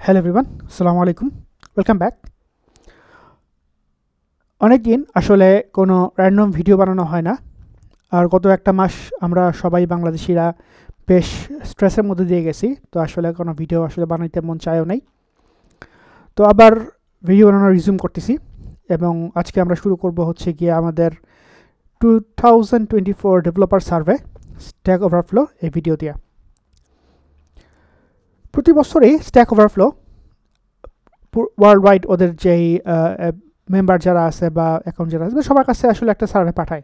Hello everyone, আসসালামু আলাইকুম, welcome back. অনেক দিন আসলে কোনো র্যান্ডম ভিডিও বানানো হয় না। আর গত একটা মাস আমরা সবাই বাংলাদেশিরা বেশ স্ট্রেসের মধ্যে দিয়ে গেছি, তো আসলে কোনো ভিডিও আসলে বানাইতে মন চায়ও নাই। তো আবার ভিডিও বানানো রিজিউম করতেছি এবং আজকে আমরা শুরু করব হচ্ছে গিয়ে আমাদের 2024 ডেভেলপার সার্ভে স্ট্যাক ওভারফ্লো এই ভিডিও দিয়ে। প্রতি বছরই স্ট্যাক ওভারফ্লো ওয়ার্ল্ড ওয়াইড ওদের যেই মেম্বার যারা আছে বা অ্যাকাউন্ট যারা আছে সবার কাছে আসলে একটা সার্ভে পাঠায়।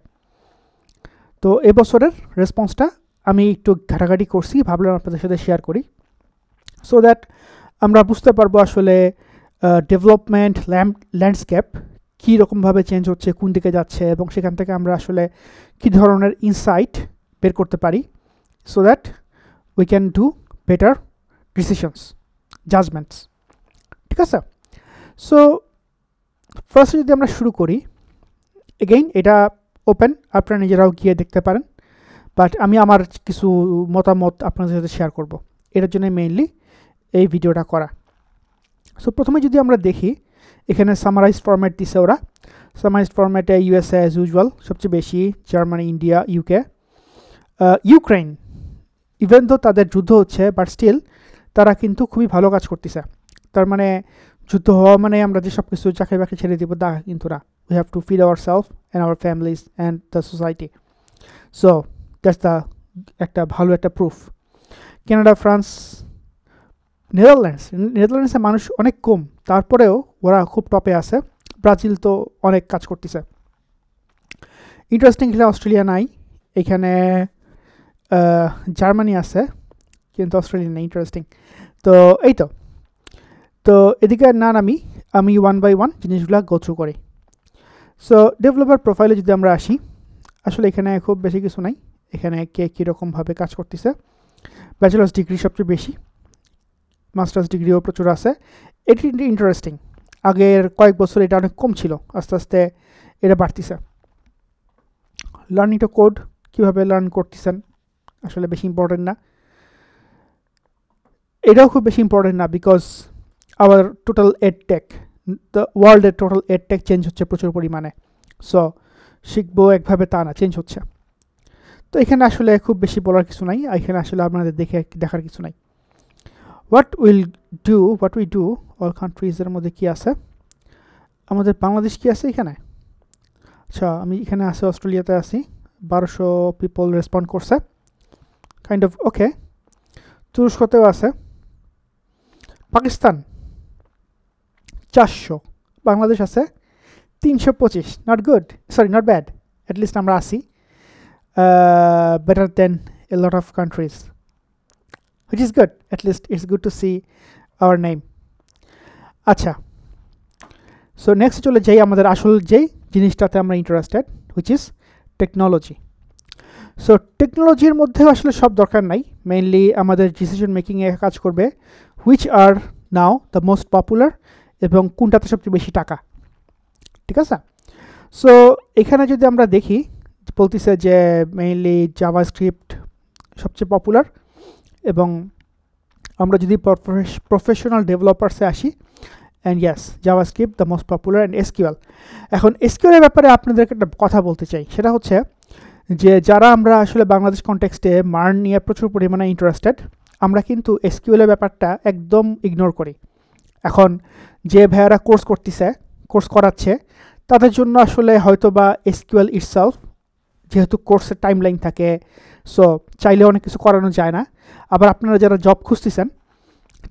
তো এবছরের রেসপন্সটা আমি একটু ঘাটাঘাটি করছি, ভাবলাম আপনাদের সাথে শেয়ার করি, সো দ্যাট আমরা বুঝতে পারবো আসলে ডেভেলপমেন্ট ল্যান্ডস্কেপ কী রকমভাবে চেঞ্জ হচ্ছে, কোন দিকে যাচ্ছে, এবং সেখান থেকে আমরা আসলে কী ধরনের ইনসাইট বের করতে পারি, so that we can do better decisions, judgements. ঠিক আছে? সো ফার্স্ট যদি আমরা শুরু করি, এগেইন এটা ওপেন, আপনারা নিজেরাও গিয়ে দেখতে পারেন, বাট আমি আমার কিছু মতামত আপনাদের সাথে শেয়ার করব, এটার জন্য মেইনলি এই ভিডিওটা করা। সো প্রথমে যদি আমরা দেখি, এখানে সামারাইজড ফরম্যাট দিছে ওরা। সামারাইজড ফরম্যাটে ইউএসএ অ্যাজ ইউজুয়াল সবচেয়ে বেশি, Germany, India, UK, Ukraine, even তো তাদের যুদ্ধ হচ্ছে বাট স্টিল তারা কিন্তু খুবই ভালো কাজ করতেছে। তার মানে যুদ্ধ হওয়া মানে আমরা যে সব কিছু চাকরি বাকরি ছেড়ে দিব তা কিন্তু না। We have to feed our self and our families and the society. So that's the একটা ভালো একটা প্রুফ। কানাডা, ফ্রান্স, নেদারল্যান্ডসে মানুষ অনেক কম, তারপরেও ওরা খুব টপে আছে। ব্রাজিল তো অনেক কাজ করতেছে। ইন্টারেস্টিং হলে অস্ট্রেলিয়া নাই, এখানে জার্মানি আছে কিন্তু অস্ট্রেলিয়া নেই। ইন্টারেস্টিং। তো এই তো তো এদিকে না আমি ওয়ান বাই ওয়ান জিনিসগুলো গো থ্রু করি। সো ডেভেলপার প্রোফাইলে যদি আমরা আসি, আসলে এখানে খুব বেশি কিছু নাই। এখানে কে কীরকমভাবে কাজ করতেছে, ব্যাচেলার্স ডিগ্রি সবচেয়ে বেশি, মাস্টার্স ডিগ্রিও প্রচুর আছে। এটি ইন্টারেস্টিং, আগের কয়েক বছর এটা অনেক কম ছিল, আস্তে আস্তে এটা বাড়তেছে। লার্নিং টু কোড, কীভাবে লার্ন করতেছেন আসলে বেশি ইম্পর্টেন্ট না, এটাও খুব বেশি ইম্পর্টেন্ট না, because our total edtech, the ওয়ার্ল্ডের টোটাল এডটেক চেঞ্জ হচ্ছে প্রচুর পরিমাণে। সো শিখবো একভাবে তা না, চেঞ্জ হচ্ছে। তো এখানে আসলে খুব বেশি বলার কিছু নাই, এখানে আসলে আপনাদের দেখার কিছু নাই। হোয়াট উই ডু অল কান্ট্রিজের মধ্যে কী আছে, আমাদের বাংলাদেশ কি আছে এখানে? আচ্ছা, আমি এখানে আছি, অস্ট্রেলিয়াতে আছি, 1200 পিপল রেসপন্ড করছে, কাইন্ড অফ ওকে। তুরস্কতেও আছে, পাকিস্তান 400, বাংলাদেশ আছে 325, not good, sorry not bad, at least আমরা আসি, better than a lot of countries, which is good, at least it's good to see our name. আচ্ছা, সো নেক্সট চলে যাই আমাদের আসল যেই জিনিসটাতে আমরা interested, which is technology. So টেকনোলজির মধ্যে আসলে সব দরকার নাই, মেইনলি আমাদের ডিসিশন মেকিংয়ে কাজ করবে which are now the most popular এবং কোনটাতে সবচেয়ে বেশি টাকা। ঠিক আছে? সো এখানে যদি আমরা দেখি, বলতেছে যে মেইনলি জাভাস্ক্রিপ্ট সবচেয়ে পপুলার, এবং আমরা যদি প্রফেশনাল ডেভেলপার্সে আসি, and yes JavaScript the most popular, and SQL. এখন এসকিউএলের ব্যাপারে আপনাদেরকে একটা কথা বলতে চাই, সেটা হচ্ছে যে যারা আমরা আসলে বাংলাদেশ কনটেক্সটে মার্ন নিয়ে প্রচুর পরিমাণে ইন্টারেস্টেড, আমরা কিন্তু এসকিউএলের ব্যাপারটা একদম ইগনোর করি। এখন যে ভাইয়ারা কোর্স করাচ্ছে, তাদের জন্য আসলে হয়তো বা এসকিউএল ইটসেলফ, যেহেতু কোর্সের টাইম লাইন থাকে, সো চাইলেও অনেক কিছু করানো যায় না। আবার আপনারা যারা জব খুঁজতেছেন,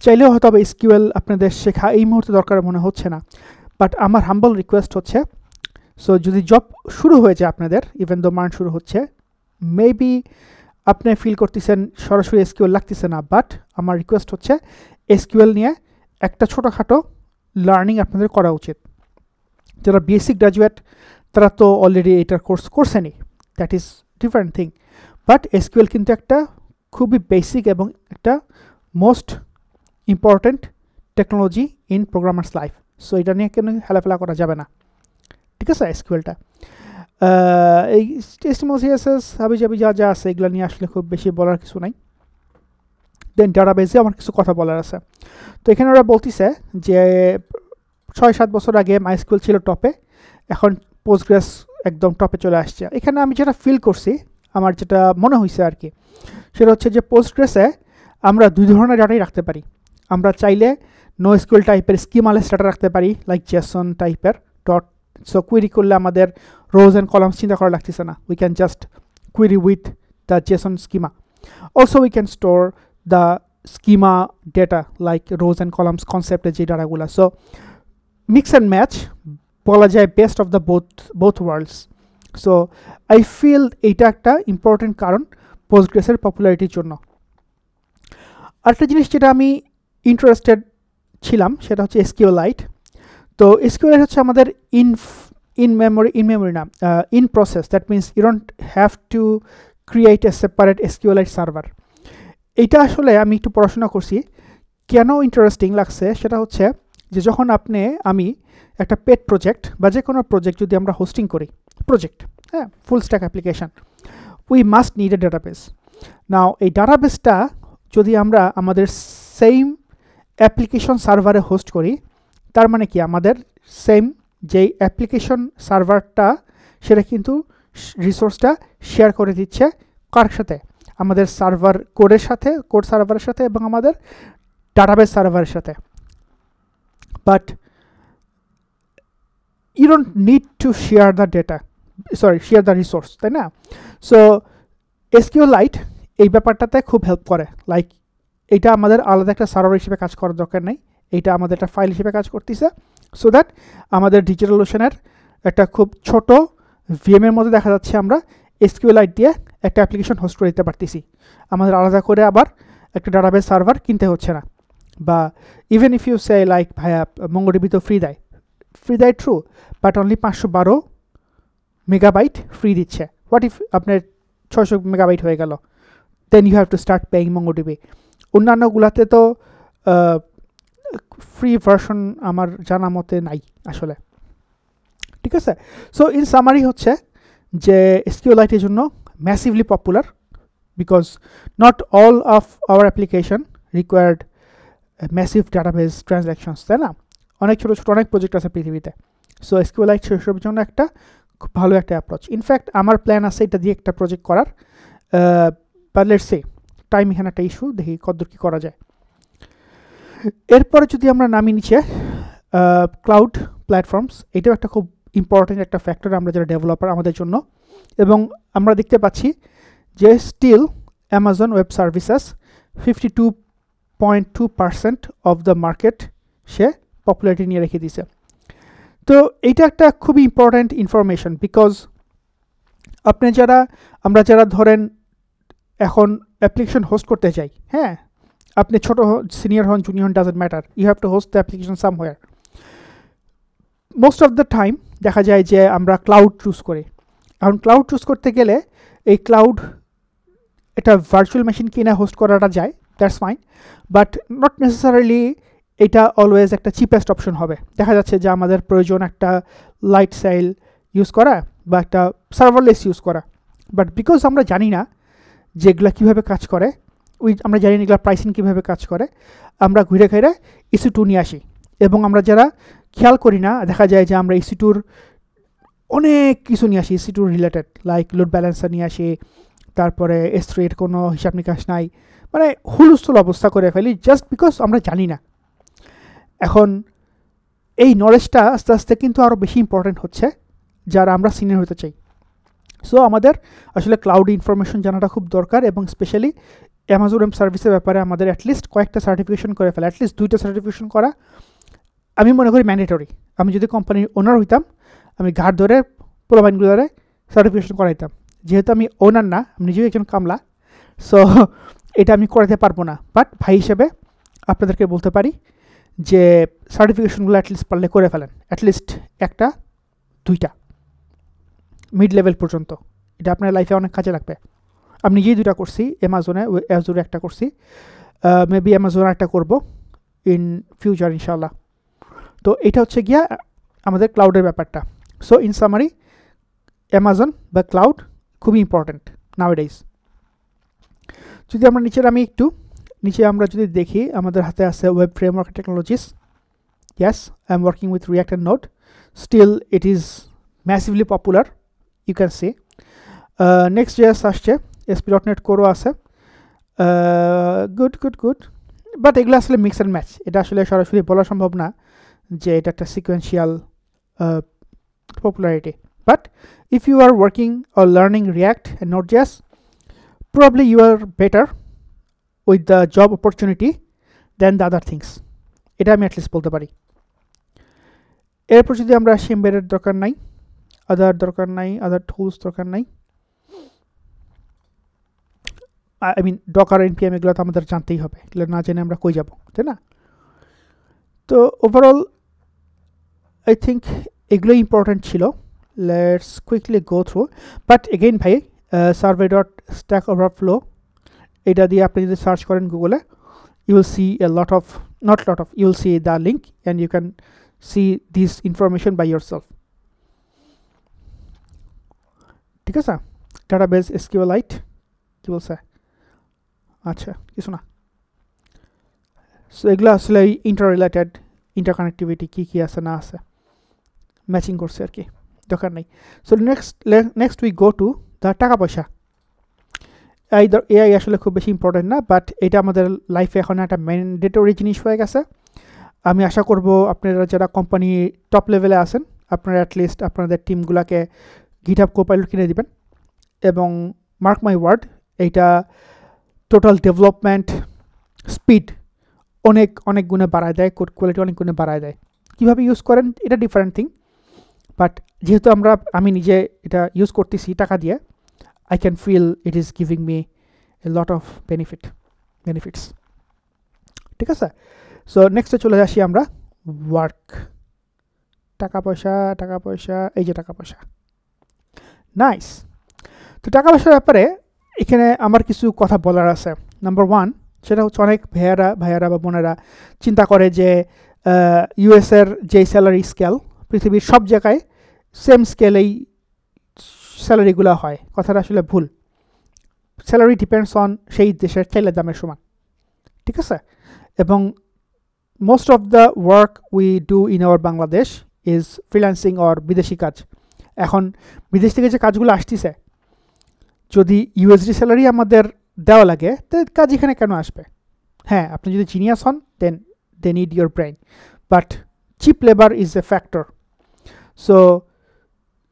চাইলেও হয়তো বা এসকিউএল আপনাদের শেখা এই মুহূর্তে দরকার মনে হচ্ছে না। বাট আমার হাম্বল রিকোয়েস্ট হচ্ছে, সো যদি জব শুরু হয়ে যায় আপনাদের, ইভেন দো মার্ন শুরু হচ্ছে, মেবি আপনি ফিল করতেছেন সরাসরি এসকিউএল লাগতেছে না, বাট আমার রিকোয়েস্ট হচ্ছে এসকিউএল নিয়ে একটা ছোটোখাটো লার্নিং আপনাদের করা উচিত। যারা বেসিক গ্র্যাজুয়েট তারা তো অলরেডি এটার কোর্স করছেনই, that is different thing, but SQL কিন্তু একটা খুবই বেসিক এবং একটা most important technology in programmers life. So এটা নিয়ে কেন হেলাফেলা করা যাবে না। ঠিক আছে? এসকিউএলটা এই HTML CSS হাবিজাবি যা আছে এগুলো নিয়ে আসলে খুব বেশি বলার কিছু নাই। দেন ডাটাবেসে আমার কিছু কথা বলার আছে। তো এখানে ওরা বলতেছে যে 6-7 বছর আগে মাইস্কুয়েল ছিল টপে, এখন পোস্টগ্রেস একদম টপে চলে আসছে। এখানে আমি যেটা ফিল করছি, আমার যেটা মনে হয়েছে আর কি, সেটা হচ্ছে যে পোস্টগ্রেসে আমরা দুই ধরনের ডাটাই রাখতে পারি। আমরা চাইলে নো এসকিউএল টাইপের স্কিমালেস ডাটা রাখতে পারি, লাইক জেসন টাইপের ডট। সো কুয়েরি করলে আমাদের রোজ অ্যান্ড কলামস চিন্তা করা লাগতেছে না, we can just query with the JSON schema. Also we can store the schema data like rows and columns concept যে ডাটাগুলো। সো মিক্স অ্যান্ড ম্যাচ বলা যায় best of the both worlds. So I feel এইটা একটা important কারণ পোস্টগ্রেসের পপুলারিটির জন্য। আরেকটা জিনিস যেটা আমি ইন্টারেস্টেড ছিলাম সেটা হচ্ছে SQLite। তো SQLite হচ্ছে আমাদের in process. That means you don't have to create a separate SQLite server. এটা আসলে আমি একটু পড়াশোনা করছি, কেন ইন্টারেস্টিং লাগছে সেটা হচ্ছে যে যখন আমি একটা পেট প্রজেক্ট বা যে কোনো প্রজেক্ট যদি আমরা হোস্টিং করি, প্রজেক্ট, হ্যাঁ, full stack application, we must need a database. Now এই ডাটাবেসটা যদি আমরা আমাদের সেম অ্যাপ্লিকেশন সার্ভারে হোস্ট করি, তার মানে কি আমাদের সেম যেই অ্যাপ্লিকেশন সার্ভারটা সেটা কিন্তু রিসোর্সটা শেয়ার করে দিচ্ছে কার সাথে, আমাদের সার্ভার কোডের সাথে, কোড সার্ভারের সাথে এবং আমাদের ডাটাবেস সার্ভারের সাথে। But you don't need to share the data, share the resource, তাই না? সো SQLite এই ব্যাপারটাতে খুব হেল্প করে। লাইক এটা আমাদের আলাদা একটা সার্ভার হিসেবে কাজ করার দরকার নেই, এটা আমাদের একটা ফাইল হিসেবে কাজ করতেছে, সো দ্যাট আমাদের ডিজিটালওশনের একটা খুব ছোট ভিএমের মধ্যে দেখা যাচ্ছে আমরা SQLite দিয়ে একটা অ্যাপ্লিকেশন হোস্ট করে দিতে পারতেছি। আমাদের আলাদা করে আবার একটা ডাটাবেস সার্ভার কিনতে হচ্ছে না। বা even if you say like ভাইয়া মঙ্গোডিবি তো ফ্রি দেয় true, but only 512 megabyte free দিচ্ছে। হোয়াট ইফ আপনার 600 মেগাবাইট হয়ে গেল, then you have to start paying MongoDB. অন্যান্যগুলাতে তো ফ্রি ভার্সন আমার জানা মতে নাই আসলে, ঠিক আছে? সো ইন সামারি হচ্ছে যে SQLite এর জন্য massively popular, because not all of our application required massive database transactions, তাই না? অনেক ছোটো ছোটো অনেক প্রজেক্ট আছে পৃথিবীতে। সো SQLite সেসবের জন্য একটা খুব ভালো একটা অ্যাপ্রোচ। ইনফ্যাক্ট আমার প্ল্যান আছে এটা দিয়ে একটা প্রজেক্ট করার, বাট লেটস সে, টাইম এখানে একটা ইস্যু, দেখি কতদূর কী করা যায়। এরপরে যদি আমরা নামি নিচে ক্লাউড প্ল্যাটফর্মস, এটাও একটা খুব ইম্পর্টেন্ট একটা ফ্যাক্টর আমরা যারা ডেভেলপার আমাদের জন্য। এবং আমরা দেখতে পাচ্ছি যে still Amazon Web Services 52.2% of the market সে পপুলারিটি নিয়ে রেখে দিয়েছে। তো এইটা একটা খুবই ইম্পর্ট্যান্ট ইনফরমেশন, বিকজ আমরা যারা ধরেন এখন অ্যাপ্লিকেশন হোস্ট করতে চাই, হ্যাঁ, আপনি ছোটো সিনিয়র হন, জুনিয়র হন, doesn't matter, you have to host the application somewhere. Most of the time দেখা যায় যে আমরা ক্লাউড চুজ করি। এখন ক্লাউড চুজ করতে গেলে এই ক্লাউড এটা ভার্চুয়াল মেশিন কিনে হোস্ট করাটা যায়, that's fine, but not necessarily এটা অলওয়েজ একটা চিপেস্ট অপশন হবে। দেখা যাচ্ছে যে আমাদের প্রয়োজন একটা লাইট সাইল ইউজ করা বা একটা সার্ভারলেস ইউজ করা, বাট বিকজ আমরা জানি না যে এগুলো কীভাবে কাজ করে, আমরা জানি না এগুলো প্রাইসিং কীভাবে কাজ করে, আমরা ঘুরে ঘিরে EC2 নিয়ে আসি। এবং আমরা যারা খেয়াল করি না, দেখা যায় যে আমরা EC2-র অনেক কিছু নিয়ে আসি, EC2 related, like load balancer নিয়ে আসি, তারপরে S3-এর কোনো হিসাব নিকাশ নাই, মানে হুলস্থুল অবস্থা করে ফেলি জাস্ট বিকজ আমরা জানি না। এখন এই নলেজটা আস্তে আস্তে কিন্তু আরও বেশি ইম্পর্টেন্ট হচ্ছে যারা আমরা সিনিয়র হতে চাই। সো আমাদের আসলে ক্লাউড ইনফরমেশন জানাটা খুব দরকার, এবং স্পেশালি অ্যামাজন ওয়েব সার্ভিসের ব্যাপারে আমাদের অ্যাটলিস্ট কয়েকটা সার্টিফিকেশন করে ফেলা, অ্যাটলিস্ট 2টা সার্টিফিকেশন করা আমি মনে করি ম্যান্ডেটরি। আমি যদি কোম্পানির ওনার হইতাম, আমি ঘাট ধরে প্রোভাইনগুলো ধরে সার্টিফিকেশন করাইতাম। যেহেতু আমি ওনার না, আমি নিজেও একজন কামলা, সো এটা আমি করাতে পারবো না, বাট ভাই হিসেবে আপনাদেরকে বলতে পারি যে সার্টিফিকেশনগুলো অ্যাটলিস্ট পারলে করে ফেলেন, অ্যাটলিস্ট 1টা 2টা মিড লেভেল পর্যন্ত। এটা আপনার লাইফে অনেক কাজে লাগবে। আমি নিজেই 2টা করছি, অ্যামাজনে একটা করছি, মেবি অ্যামাজনে একটা করব ইন ফিউচার ইনশাল্লাহ। তো এটা হচ্ছে গিয়া আমাদের ক্লাউডের ব্যাপারটা। সো ইন সামারি অ্যামাজন বা ক্লাউড খুবই ইম্পর্ট্যান্ট নাওয়াডেজ। যদি আমরা নিচে নিচে আমরা যদি দেখি আমাদের হাতে আছে web framework technologies yes I'm working with React and Node still it is massively popular you can see Next.js আসছে ASP.NET Core আছে good বাট এগুলো আসলে মিক্স অ্যান্ড ম্যাচ এটা আসলে সরাসরি বলা সম্ভব না যে এটা একটা sequential popularity but if you are working or learning React and Node.js probably you are better with the job opportunity than the other things এটা আমি অ্যাটলিস্ট বলতে পারি এরপর যদি আমরা আসি এমবেডেড দরকার নাই আদার টুলস দরকার নাই I mean Docker npm এগুলো তো আমাদের জানতেই হবে এগুলো না জেনে আমরা কই যাব তাই না তো ওভারঅল I think এগুলো ইম্পর্টেন্ট ছিল let's quickly go through but again ভাই survey.stackoverflow এটা দিয়ে আপনি যদি সার্চ করেন গুগলে you will see you will see the link and you can see this information by yourself ঠিক আছে database SQLite কি বলছে আচ্ছা কিছু না সো এগুলো আসলে ইন্টার রিলেটেড ইন্টারকানেক্টিভিটি কি আছে না আছে ম্যাচিং করছে আর কি দরকার নাই so next we go to the টাকা পয়সা এআই আসলে খুব বেশি ইম্পর্টেন্ট না বাট এটা আমাদের লাইফে এখন একটা ম্যান্ডেটরি জিনিস হয়ে গেছে আমি আশা করব আপনারা যারা কোম্পানি টপ লেভেলে আছেন আপনারা অ্যাটলিস্ট আপনাদের টিমগুলোকে GitHub Copilot কিনে দিবেন এবং মার্ক মাই ওয়ার্ড এইটা টোটাল ডেভেলপমেন্ট স্পিড অনেক গুণে বাড়ায় দেয় কোড কোয়ালিটি অনেক গুণে বাড়ায় দেয় কীভাবে ইউজ করেন এটা ডিফারেন্ট থিং বাট যেহেতু আমি নিজে এটা ইউজ করতেছি টাকা দিয়ে I can feel it is giving me a lot of benefits ঠিক আছে সো নেক্সটে চলে আসি আমরা ওয়ার্ক টাকা পয়সা এই যে টাকা পয়সা নাইস তো টাকা পয়সার ব্যাপারে এখানে আমার কিছু কথা বলার আছে নাম্বার 1 সেটা হচ্ছে অনেক ভাইয়ারা বা বোনেরা চিন্তা করে যে ইউএস এর যে স্যালারি স্কেল পৃথিবীর সব জায়গায় সেম স্কেলেই স্যালারিগুলো হয় কথাটা আসলে ভুল স্যালারি ডিপেন্ডস অন সেই দেশের চাইলে দামের সমান ঠিক আছে এবং most of the work we do in our Bangladesh is freelancing or বিদেশি কাজ এখন বিদেশ থেকে যে কাজগুলো আসতেছে যদি ইউএসডি স্যালারি আমাদের দেওয়া লাগে তো কাজ এখানে কেন আসবে হ্যাঁ আপনি যদি জিনিয়াস হন then they need your brain but cheap labour is a factor so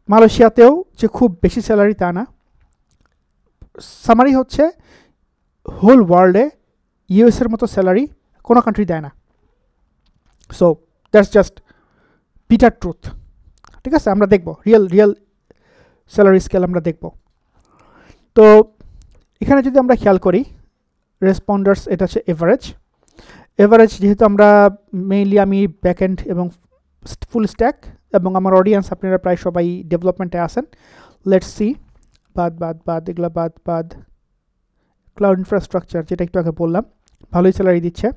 মালয়েশিয়াতেও যে খুব বেশি স্যালারি তা না সামারি হচ্ছে হোল ওয়ার্ল্ডে ইউএসের মতো স্যালারি কোনো কান্ট্রি দেয় না so that's just bitter truth ঠিক আছে আমরা দেখব রিয়েল স্যালারি স্কেল আমরা দেখব তো এখানে যদি আমরা খেয়াল করি রেসপন্ডার্স এটা হচ্ছে এভারেজ যেহেতু আমরা মেইনলি আমি ব্যাকএন্ড এবং ফুল স্ট্যাক এবং আমার অডিয়েন্স আপনারা প্রায় সবাই ডেভেলপমেন্টে আসেন লেটস সি বাদ এগুলো বাদ ক্লাউড ইনফ্রাস্ট্রাকচার যেটা একটু আগে বললাম ভালোই স্যালারি দিচ্ছে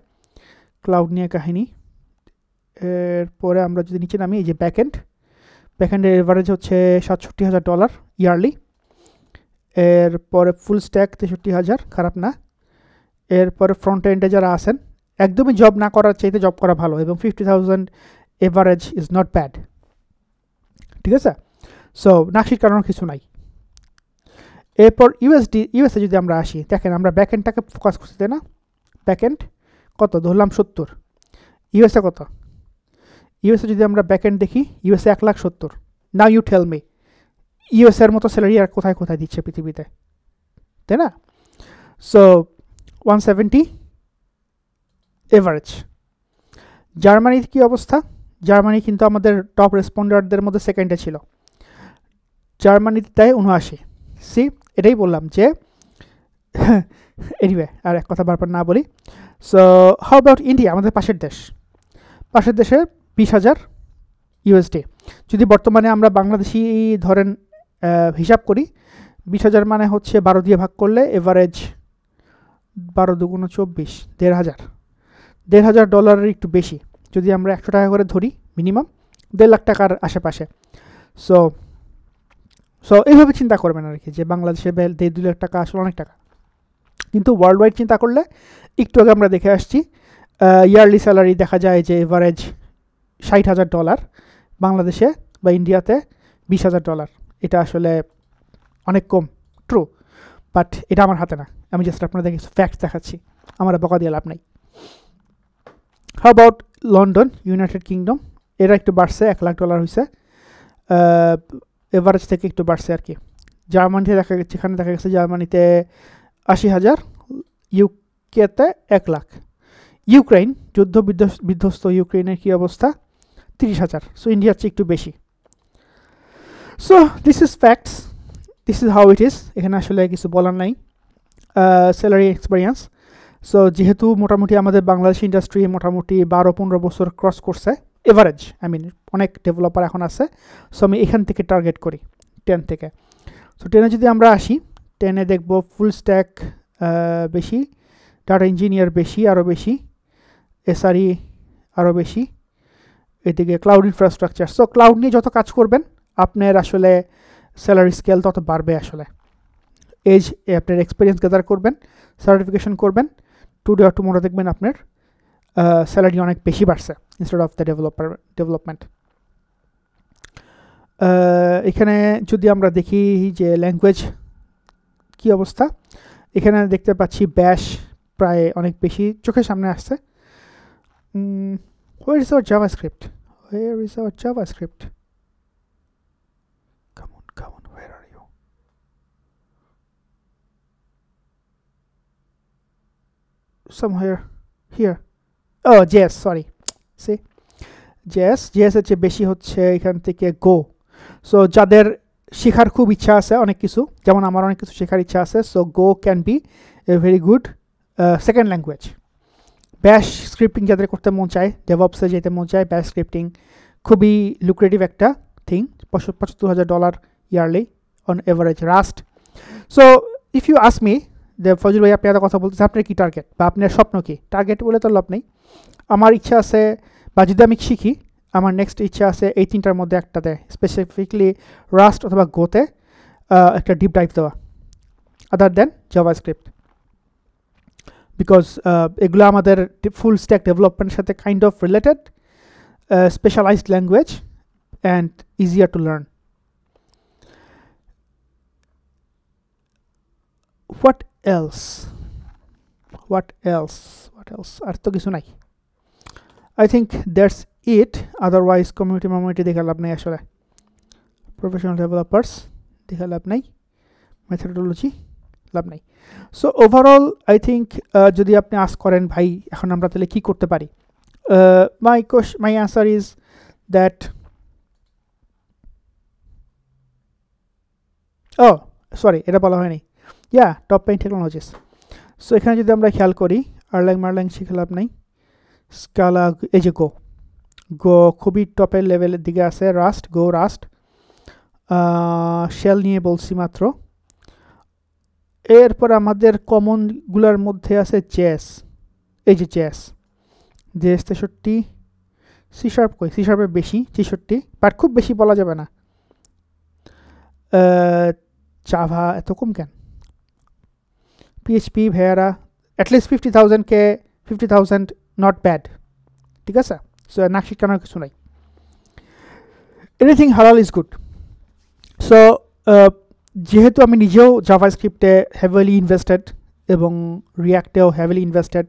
ক্লাউড নিয়ে কাহিনী এরপরে আমরা যদি নিচে নামি এই যে ব্যাকএন্ডের এভারেজ হচ্ছে $67,000 ইয়ারলি এরপরে ফুল স্ট্যাক 63,000 খারাপ না এরপরে ফ্রন্ট এন্ডে যারা আছেন একদমই জব না করার চাইতে জব করা ভালো এবং 50,000 এভারেজ ইজ নট ব্যাড ঠিক আছে সো নাকশির কারণ কিছু নাই এরপর ইউএসএ যদি আমরা আসি দেখেন আমরা ব্যাকএন্ডটাকে ফোকাস করছি তাই না ব্যাকএন্ড কত ধরলাম 70 ইউএসএ কত ইউএসএ যদি আমরা ব্যাকএন্ড দেখি USA 1,70,000 now you tell me USA এর মতো স্যালারি আর কোথায় দিচ্ছে পৃথিবীতে তাই না সো 170 এভারেজ জার্মানির কি অবস্থা জার্মানি কিন্তু আমাদের টপ রেসপন্ডারদের মধ্যে সেকেন্ডে ছিল জার্মানিতে দেয় 79 সি এটাই বললাম যে এনিওয়ে আর এক কথা বারবার না বলি সো হাউ অ্যাবাউট ইন্ডিয়া আমাদের পাশের দেশে 20,000 ইউএসডি যদি বর্তমানে আমরা বাংলাদেশি ধরেন হিসাব করি 20,000 মানে হচ্ছে 12 দিয়ে ভাগ করলে এভারেজ 12 দুগুণ 24 $1,500 একটু বেশি যদি আমরা 100 টাকা করে ধরি মিনিমাম 1.5 লাখ টাকার আশেপাশে সো এইভাবে চিন্তা করবেন আর কি যে বাংলাদেশে 2 লাখ টাকা আসলে অনেক টাকা কিন্তু ওয়ার্ল্ড ওয়াইড চিন্তা করলে একটু আগে আমরা দেখে আসছি ইয়ারলি স্যালারি দেখা যায় যে এভারেজ $60,000, বাংলাদেশে বা ইন্ডিয়াতে $20,000। এটা আসলে অনেক কম, ট্রু, বাট এটা আমার হাতে না, আমি জাস্ট আপনাদের কিছু ফ্যাক্টস দেখাচ্ছি, আমার বকা দিয়ে লাভ নাই। How about London, United kingdom, এরা একটু বাড়ছে, $1,00,000 হয়েছে, এভারেজ থেকে একটু বাড়ছে আর কি। জার্মানিতে দেখা গেছে, যেখানে দেখা গেছে জার্মানিতে 80,000, ইউকেতে 1,00,000। ইউক্রেন, যুদ্ধ বিধ্বস্ত ইউক্রেনের কী অবস্থা, 30,000। সো ইন্ডিয়ার চেয়ে একটু বেশি। So this is facts, this is how it is, এখানে আসলে কিছু বলার নাই। স্যালারি এক্সপিরিয়েন্স, সো যেহেতু মোটামুটি আমাদের বাংলাদেশ ইন্ডাস্ট্রি মোটামুটি 12-15 বছর ক্রস করছে এভারেজ, আই মিন অনেক ডেভেলপার এখন আছে, সো আমি এখান থেকে টার্গেট করি 10 থেকে। সো 10-এ যদি আমরা আসি, 10-এ দেখব ফুল স্ট্যাক বেশি, ডাটা ইঞ্জিনিয়ার বেশি, আরও বেশি, এসআরই আরও বেশি, এদিকে ক্লাউড ইনফ্রাস্ট্রাকচার। সো ক্লাউড নিয়ে যত কাজ করবেন আপনার আসলে স্যালারি স্কেল তত বাড়বে আসলে। এজ আপনার এক্সপিরিয়েন্স গ্যাদার করবেন, সার্টিফিকেশন করবেন, টুডে অর টুমরো দেখবেন আপনার স্যালারি অনেক বেশি বাড়ছে ইনস্টেড অফ দ্য ডেভেলপমেন্ট। এখানে যদি আমরা দেখি যে ল্যাঙ্গুয়েজ কী অবস্থা, এখানে দেখতে পাচ্ছি ব্যাশ প্রায় অনেক বেশি চোখের সামনে আসছে। Where is our JavaScript? Where is our JavaScript? Come on, where are you? Somewhere here. Oh, JS, sorry. See? JS এর চেয়ে বেশি হচ্ছে এখান থেকে গো। সো যাদের শেখার খুব ইচ্ছা আছে অনেক কিছু, যেমন আমার অনেক কিছু শেখার ইচ্ছা আছে, so go can be a very good second language. ব্যাশ স্ক্রিপ্টিং যাদের করতে মন চায়, ডেভঅপসে যেতে মন চায়, ব্যাশ স্ক্রিপ্টিং খুবই লুক্রেটিভ একটা thing, $75,000 yearly on average. Rust, so if you ask me যে ফজল ভাই আপনি এত কথা বলতেছেন, আপনার কী টার্গেট বা আপনার স্বপ্ন কী? টার্গেট বলে তো লাভ নেই। আমার ইচ্ছা আছে, বা যদি আমি শিখি, আমার নেক্সট ইচ্ছা আছে এই 3টার মধ্যে একটাতে, স্পেসিফিকলি রাস্ট অথবা গোতে একটা ডিপ ডাইভ দেওয়া, আদার দেন জাভাস্ক্রিপ্ট, বিকজ এগুলো আমাদের ফুল স্ট্যাক ডেভেলপমেন্টের সাথে kind of related, specialised language and easier to learn. What else আর তো কিছু নাই। I think that's it, otherwise community দেখে লাভ নেই আসলে, প্রফেশনাল ডেভেলপার্স দেখে লাভ নেই, মেথডোলজি লাভ নেই। সো ওভারঅল আই থিঙ্ক যদি আপনি আস্ক করেন ভাই এখন আমরা তাহলে কী করতে পারি, my answer is that sorry এটা বলা হয়নি, টপ 10 টেকনোলজিস। সো এখানে যদি আমরা খেয়াল করি, আর্লাং শিখে লাভ নেই, স্কালা, এই যে গো খুবই টপের লেভেলের দিকে আছে, রাস্ট শেল নিয়ে বলছি মাত্র। এরপর আমাদের কমনগুলোর মধ্যে আছে জেএস, এই যে জেএস 63, সি শার্পের বেশি 66, বাট খুব বেশি বলা যাবে না। জাভা এত কম কেন? পিএইচপি ভেয়ারা অ্যাটলিস্ট 50,000 নট ব্যাড, ঠিক আছে। সো নাক শিখানোর কিছু নাই, এনিথিং হালাল ইজ গুড। সো যেহেতু আমি নিজেও জাভাস্ক্রিপ্টে হেভিলি ইনভেস্টেড এবং রিয়াক্টেও হেভিলি ইনভেস্টেড,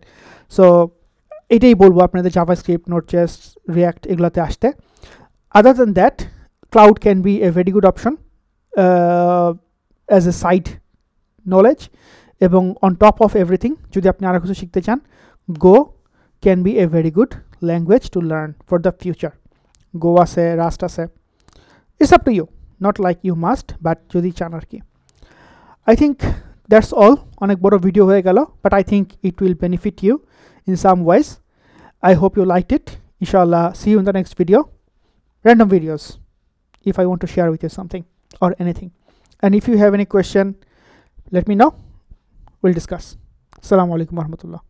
সো এটাই বলবো আপনাদের জাভাস্ক্রিপ্ট, নোটজেস, রিয়াক্ট এগুলোতে আসতে। Other than that cloud can be a very good option as a side knowledge, এবং অন টপ অফ এভরিথিং যদি আপনি আরও কিছু শিখতে চান, Go can be a very good language to learn for the future. Go আছে, Rust আছে, it's up to you, not like you must, but যদি চান আর কি। আই থিঙ্ক দ্যাটস অল, অনেক বড় ভিডিও হয়ে গেল, but I think it will benefit you in some ways. I hope you liked it. Inshallah, see you in the next video. Random videos if I want to share with you something or anything. And if you have any question, let me know. We'll discuss. Assalamu alaikum warahmatullah.